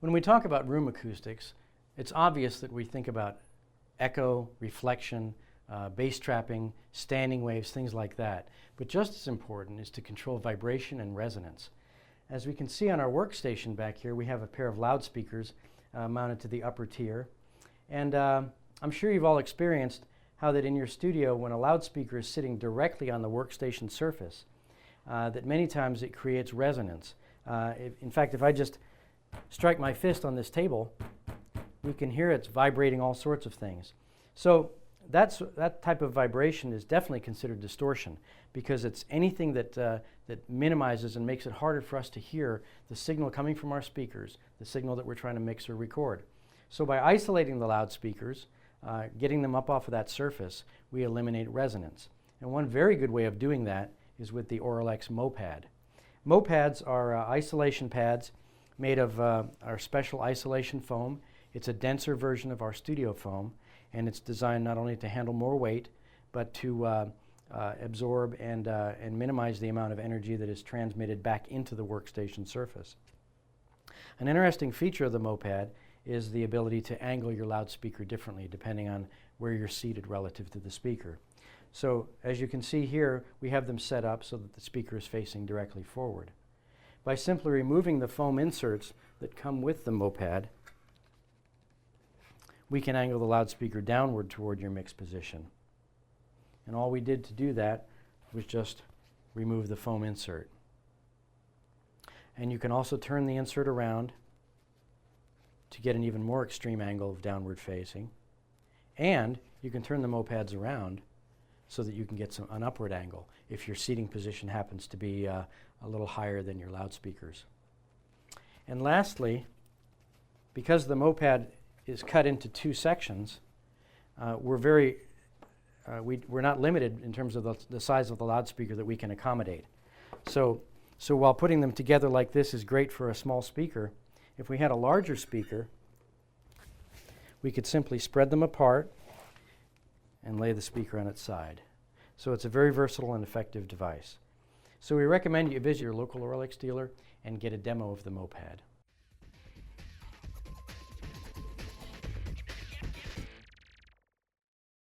When we talk about room acoustics, it's obvious that we think about echo, reflection, bass trapping, standing waves, things like that. But just as important is to control vibration and resonance. As we can see on our workstation back here, we have a pair of loudspeakers mounted to the upper tier. And I'm sure you've all experienced how that in your studio, when a loudspeaker is sitting directly on the workstation surface, that many times it creates resonance. In fact, if I just strike my fist on this table, we can hear it's vibrating all sorts of things. So that type of vibration is definitely considered distortion, because it's anything that minimizes and makes it harder for us to hear the signal coming from our speakers, the signal that we're trying to mix or record. So by isolating the loudspeakers, getting them up off of that surface, we eliminate resonance. And one very good way of doing that is with the Auralex MoPAD. MoPads are isolation pads made of our special isolation foam. It's a denser version of our studio foam, and it's designed not only to handle more weight, but to absorb and minimize the amount of energy that is transmitted back into the workstation surface. An interesting feature of the MoPAD is the ability to angle your loudspeaker differently depending on where you're seated relative to the speaker. So as you can see here, we have them set up so that the speaker is facing directly forward. By simply removing the foam inserts that come with the MoPAD, we can angle the loudspeaker downward toward your mix position. And all we did to do that was just remove the foam insert. And you can also turn the insert around to get an even more extreme angle of downward facing. And you can turn the MoPads around so that you can get an upward angle if your seating position happens to be a little higher than your loudspeakers. And lastly, because the MoPAD is cut into two sections, we're not limited in terms of the size of the loudspeaker that we can accommodate. So while putting them together like this is great for a small speaker, if we had a larger speaker, we could simply spread them apart and lay the speaker on its side. So it's a very versatile and effective device. So we recommend you visit your local Auralex dealer and get a demo of the MoPAD.